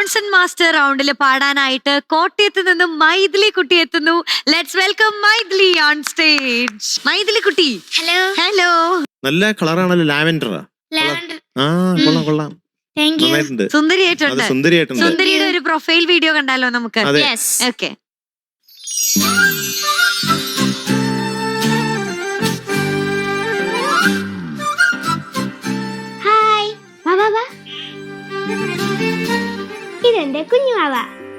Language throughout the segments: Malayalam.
ജോൺസൺ മാസ്റ്റർ റൗണ്ടിൽ പാടാനായിട്ട് കോട്ടയത്ത് നിന്നും മൈഥിലി കുട്ടി എത്തുന്നു. Let's welcome Maithili on stage. Maithili കുട്ടി, ഹലോ. ഹലോ. നല്ല കളറാണല്ലോ, ലാവെൻഡറാ. ആ കൊള്ളാം കൊള്ളാം, നന്നായിട്ടുണ്ട്, സുന്ദരിയായിട്ടുണ്ട്. സുന്ദരിയായിട്ടുണ്ട്. സുന്ദരിയുടെ ഒരു പ്രൊഫൈൽ വീഡിയോ കണ്ടാലോ നമുക്ക്? ഓക്കെ. ഇതെന്റെ കുഞ്ഞുവാവ.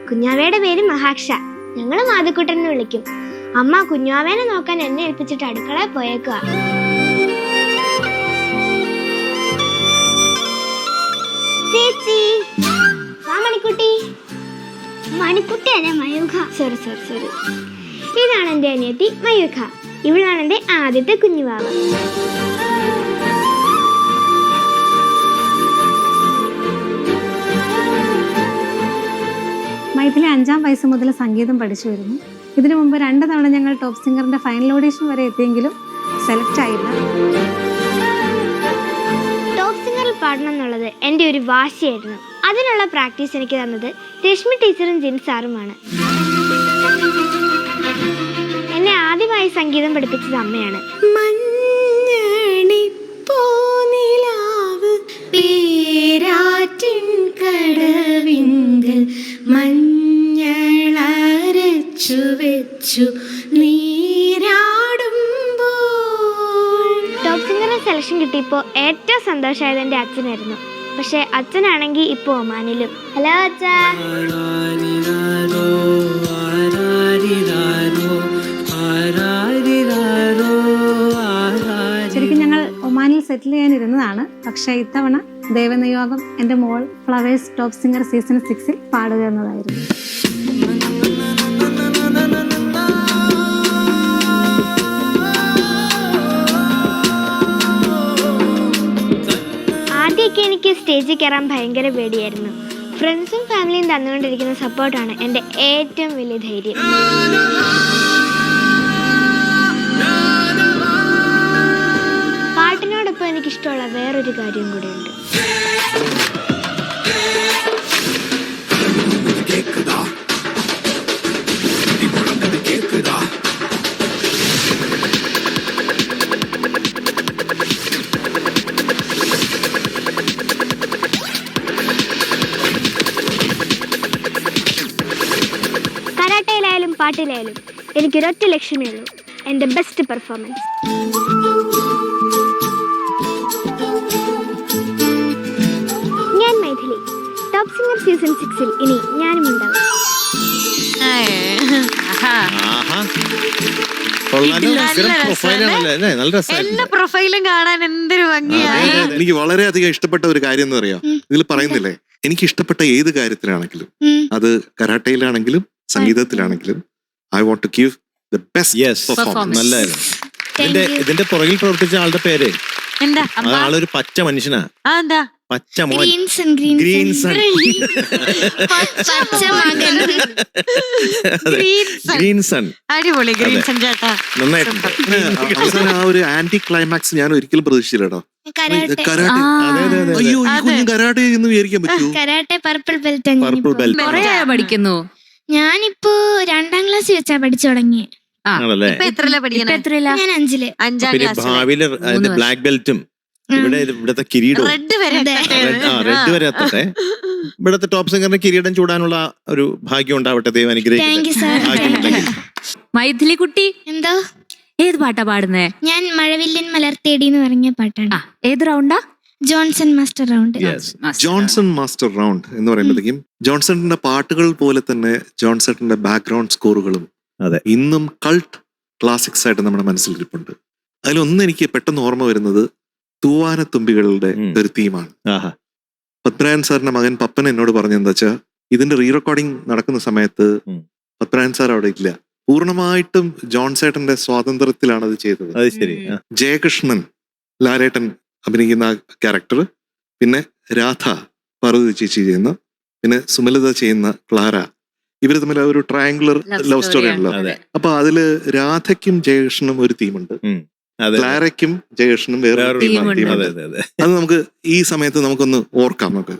കുഞ്ഞാവയുടെ പേര് മഹാക്ഷ. ഞങ്ങള് മാധുക്കുട്ടൻ എന്ന് വിളിക്കും. അമ്മ കുഞ്ഞാവേനെ നോക്കാൻ എന്നെ ഏൽപ്പിച്ചിട്ട് അടുക്കളയിൽ പോയേക്കുക. ചേച്ചി, മണിക്കുട്ടി. മണിക്കുട്ടി അല്ലേ, മയൂഖ. സോറി. ഇതാണ് എന്റെ അനിയത്തി മയൂഖ. ഇവളാണ് എന്റെ ആദ്യത്തെ കുഞ്ഞുവാവ. മൈഥിലി 5ാം വയസ്സ് മുതൽ സംഗീതം പഠിച്ചു വരുന്നു. ഇതിനു മുമ്പ് 2 തവണ ഞങ്ങൾ ടോപ്പ് സിംഗറിന്റെ ഫൈനൽ ഓഡീഷൻ വരെ എത്തിയെങ്കിലും സെലക്ട് ആയില്ല. ടോപ്പ് സിംഗറിൽ പാടണം എന്നുള്ളത് എൻ്റെ ഒരു വാശിയായിരുന്നു. അതിനുള്ള പ്രാക്ടീസ് എനിക്ക് തന്നത് രശ്മി ടീച്ചറും ജിൻ സാറുമാണ്. എന്നെ ആദ്യമായി സംഗീതം പഠിപ്പിച്ചത് അമ്മയാണ്. ടോപ്പ് സിംഗറിന് സെലക്ഷൻ കിട്ടിയപ്പോൾ ഏറ്റവും സന്തോഷമായത് എൻ്റെ അച്ഛനായിരുന്നു. പക്ഷെ അച്ഛനാണെങ്കിൽ ഇപ്പൊ ഒമാനിലും. ഹലോ അച്ഛാ. ശരിക്കും ഞങ്ങൾ ഒമാനിൽ സെറ്റിൽ ചെയ്യാനിരുന്നതാണ്. പക്ഷെ ഇത്തവണ ദൈവനിയോഗം എൻ്റെ മോൾ ഫ്ലവേഴ്സ് ടോപ്പ് സിംഗർ സീസൺ 6 പാടുക എന്നതായിരുന്നു. ആദ്യമൊക്കെ എനിക്ക് സ്റ്റേജിൽ കയറാൻ ഭയങ്കര പേടിയായിരുന്നു. ഫ്രണ്ട്സും ഫാമിലിയും തന്നുകൊണ്ടിരിക്കുന്ന സപ്പോർട്ടാണ് എൻ്റെ ഏറ്റവും വലിയ ധൈര്യം. പാട്ടിനോടൊപ്പം എനിക്കിഷ്ടമുള്ള വേറൊരു കാര്യം കൂടെയുണ്ട്. കരാട്ടയിലായാലും പാട്ടിലായാലും എനിക്കൊരൊറ്റ ലക്ഷ്യമേ ഉള്ളൂ, എൻ്റെ ബെസ്റ്റ് പെർഫോമൻസ്. ഞാൻ മൈഥിലി. ടോപ്പ് സിംഗർ സീസൺ 6 ഇനി ഞാനും ഉണ്ടാവും. എല്ലാ പ്രൊഫൈലും കാണാൻ എന്തൊരു ഭംഗിയാണ്. എനിക്ക് വളരെയധികം ഇഷ്ടപ്പെട്ട ഒരു കാര്യം എന്ന് പറയാം, ഇതിൽ പറയുന്നില്ലേ, എനിക്ക് ഇഷ്ടപ്പെട്ട ഏത് കാര്യത്തിലാണെങ്കിലും, അത് കരാട്ടയിലാണെങ്കിലും സംഗീതത്തിലാണെങ്കിലും, I want to give the best performance. നല്ലതായിരുന്നു. ഇതിന്റെ പുറകിൽ പ്രവർത്തിച്ച ആളുടെ പേര് എന്താ? ആളൊരു പച്ച മനുഷ്യനാ. എന്താ? പച്ച മോൻ, ഗ്രീൻസൺ. അടിപൊളി ഗ്രീൻസൺ ചേട്ടാ, നന്നായിട്ടുണ്ട്. അവസാനം ആ ഒരു ആന്റി ക്ലൈമാക്സ് ഞാൻ ഒരിക്കലും പ്രതീക്ഷിച്ചില്ലട്ടോ. അയ്യോ, ഈ കുഞ്ഞു കരാട്ടെ എന്ന് വിചാരിക്കാൻ പറ്റൂ. കരാട്ടെ പർപ്പിൾ ബെൽറ്റ് പഠിക്കുന്നു. ഞാനിപ്പോ 2ാം ക്ലാസ് വെച്ചാ പഠിച്ചു തുടങ്ങി. ഞാൻ 5ല്. 5ാം ക്ലാസ്. ഭാവിയില് ബ്ലാക്ക് ബെൽറ്റും ഇവിടത്തെ കിരീടം റെഡ് വരെ എത്തട്ടെ. ഇവിടത്തെ ടോപ്പ് സിംഗറിന് കിരീടം ചൂടാനുള്ള ഒരു ഭാഗ്യം ഉണ്ടാവട്ടെ, ദൈവം അനുഗ്രഹിക്കട്ടെ. മൈഥിലി കുട്ടി, എന്തോ ഏത് പാട്ടാ പാടുന്നേ? ഞാൻ മഴവില്ലിൻ മലർത്തേടി എന്ന് പറഞ്ഞ പാട്ടാണ്. ഏത് റൗണ്ടാ? Johnson master round. Johnson master round എന്ന് പറയുമ്പോഴത്തേക്കും ജോൺസണിന്റെ പാട്ടുകൾ പോലെ തന്നെ ജോൺസണിന്റെ ബാക്ക്ഗ്രൗണ്ട് സ്കോറുകളും ഇന്നും കൾട്ട് ക്ലാസിക്സ് ആയിട്ട് നമ്മുടെ മനസ്സിലിരിപ്പുണ്ട്. അതിലൊന്ന് എനിക്ക് പെട്ടെന്ന് ഓർമ്മ വരുന്നത് തൂവാനത്തുമ്പികളുടെ ഒരു തീമാണ്. പത്മനാഭൻ സാറിന്റെ മകൻ പപ്പൻ എന്നോട് പറഞ്ഞെന്താ വെച്ചാൽ, ഇതിന്റെ റീ റെക്കോർഡിംഗ് നടക്കുന്ന സമയത്ത് പത്മനാഭൻ സാർ അവിടെ ഇല്ല, പൂർണ്ണമായിട്ടും ജോൺസേട്ടന്റെ സ്വാതന്ത്ര്യത്തിലാണ് അത് ചെയ്തത്. അത് ശരി. ജയകൃഷ്ണൻ, ലാലേട്ടൻ അഭിനയിക്കുന്ന ക്യാരക്ടർ, പിന്നെ രാധ പാർവതി ചേച്ചി ചെയ്യുന്ന, പിന്നെ സുമലത ചെയ്യുന്ന ക്ലാര, ഇവര് തമ്മിൽ ഒരു ട്രയാങ്കുലർ ലവ് സ്റ്റോറി ആണല്ലോ. അപ്പൊ അതില് രാധയ്ക്കും ജയകൃഷ്ണനും ഒരു തീമുണ്ട്, ക്ലാരയ്ക്കും ജയകൃഷ്ണനും വേറെ തീമുണ്ട്. അത് നമുക്ക് ഈ സമയത്ത് നമുക്കൊന്ന് ഓർക്കാം. നമുക്ക്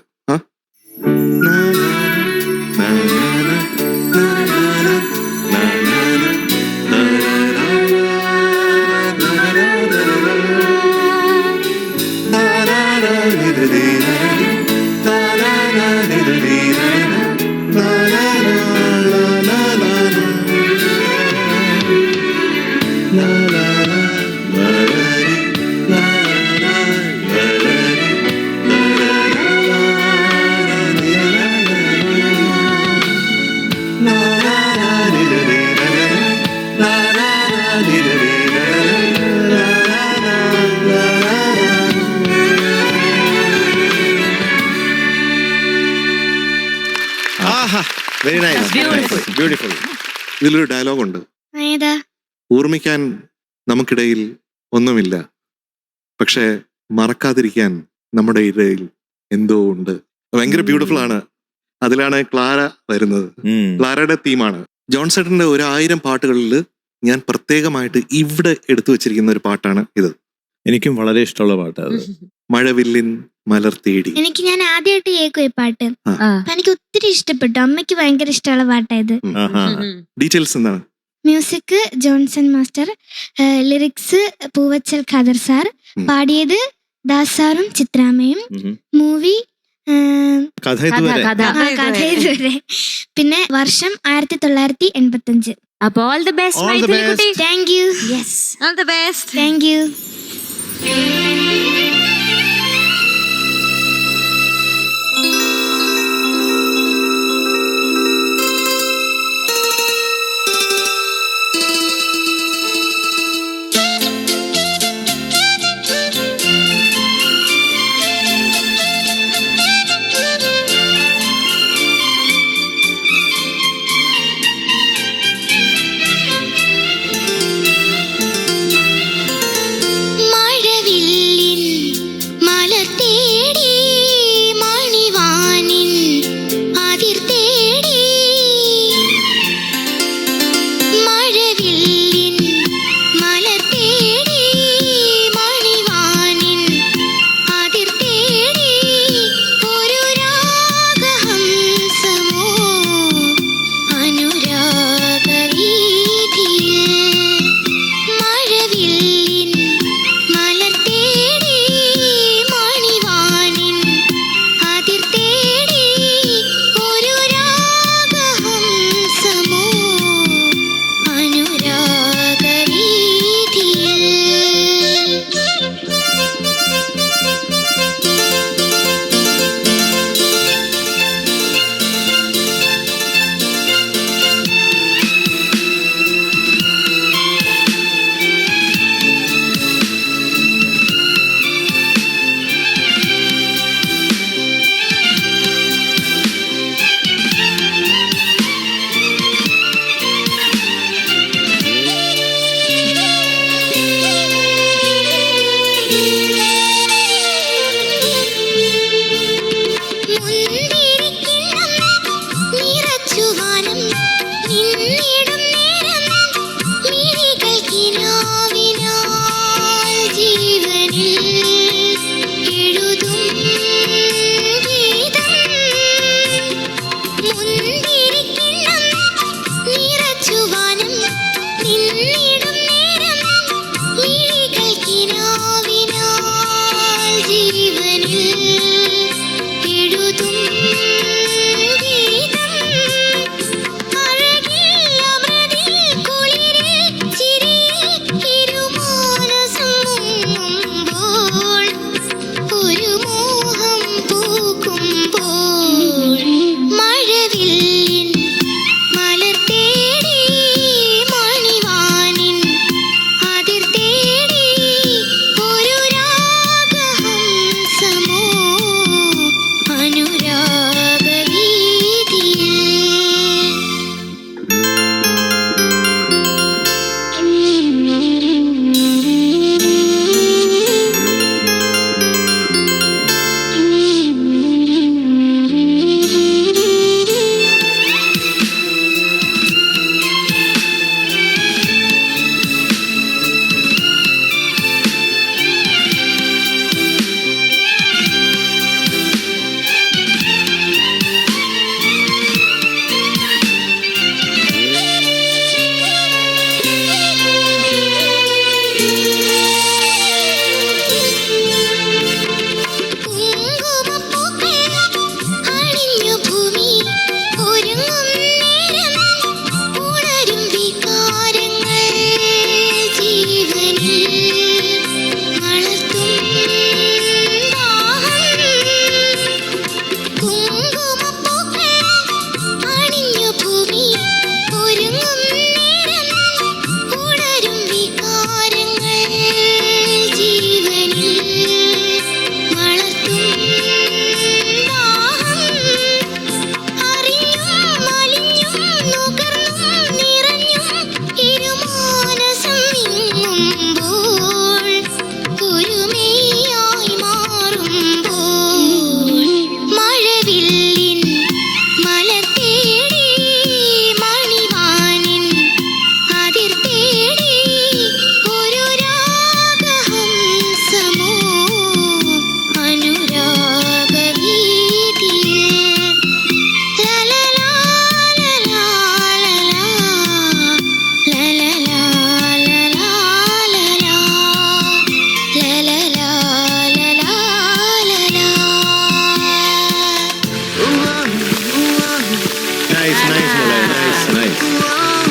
വെരി നൈസ്, ബ്യൂട്ടിഫുൾ. ഇതിലൊരു ഡയലോഗ് ഉണ്ട്, ഏതാ? ഓർമ്മിക്കാൻ നമുക്കിടയിൽ ഒന്നുമില്ല, പക്ഷെ മറക്കാതിരിക്കാൻ നമ്മുടെ ഇടയിൽ എന്തോ ഉണ്ട്. ഭയങ്കര ബ്യൂട്ടിഫുൾ ആണ്. അതിലാണ് ക്ലാര വരുന്നത്. ക്ലാരയുടെ തീമാണ്. ജോൺസേട്ടന്റെ 1000 പാട്ടുകളിൽ ഞാൻ പ്രത്യേകമായിട്ട് ഇവിടെ എടുത്തു വെച്ചിരിക്കുന്ന ഒരു പാട്ടാണ് ഇത്. എനിക്കും വളരെ ഇഷ്ടമുള്ള പാട്ട് അത്. മഴവില്ലിൻ മലർ തേടി. ഞാൻ ആദ്യമായിട്ട് കേൾക്കും ഈ പാട്ട്. അപ്പൊ എനിക്ക് ഒത്തിരി ഇഷ്ടപ്പെട്ടു. അമ്മയ്ക്ക് ഭയങ്കര ഇഷ്ടമുള്ള പാട്ടായത്. ഡീറ്റെയിൽസ് എന്താണ്? Music Johnson master, lyrics Poovachal Khader sir, പാടിയത് ദാസ് സാറും ചിത്രാമ്മയും, മൂവി കഥ ഇതുവരെ. കഥ ഇതുവരെ, പിന്നെ വർഷം 1985. അപ്പൊ ഓൾ ദി ബെസ്റ്റ് മൈഥിലി കുട്ടി. Thank you. Yes, all the best. Thank you.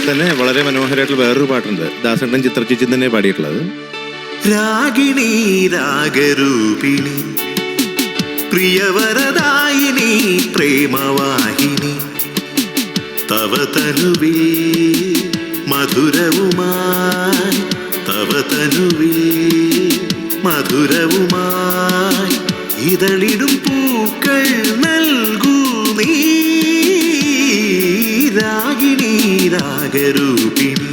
തന്നെ വളരെ മനോഹരമായിട്ടുള്ള വേറൊരു പാട്ടുണ്ട്. ദാസേട്ടൻ ചിത്രചേച്ചി തന്നെ പാടിയിട്ടുള്ളത്. രാഗിണി രാഗരൂപിണി പ്രിയവരദായിനി പ്രേമവാഹിനി തവ തനുവിൽ മധുരവുമായി തവ തനുവിൽ മധുരവുമായി ഇതളിടും പൂക്കൾ നൽകൂ നീ രാഗിണി രാഗരൂപിണി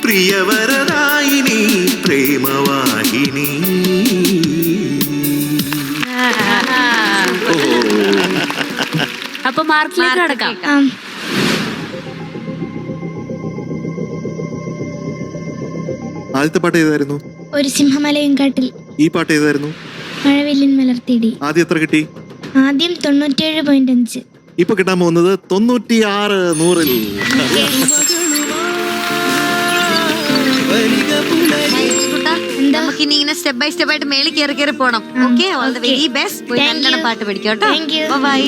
പ്രിയവരദായിനി പ്രേമവാഹിനി. അപ്പൊ മാർക്കിലേക്ക് കടക്കാം. ആദ്യത്തെ പാട്ട് ഏതായിരുന്നു? ഒരു സിംഹമലയും കാട്ടിൽ. ഈ പാട്ട് ഏതായിരുന്നു? മഴവില്ലിൻ മലർത്തിടി. ആദ്യം എത്ര കിട്ടി? ആദ്യം 97.5. ഇപ്പൊ കിട്ടാൻ പോകുന്നത് 96 100-ൽ. നമുക്ക് ഇനി ഇങ്ങനെ സ്റ്റെപ്പ് ബൈ സ്റ്റെപ്പ് ആയിട്ട് മേളിൽ കയറി പോണം. Okay, all the very best. നല്ലോണം പാട്ട് പഠിക്കോട്ടോ. Thank you. ബൈ.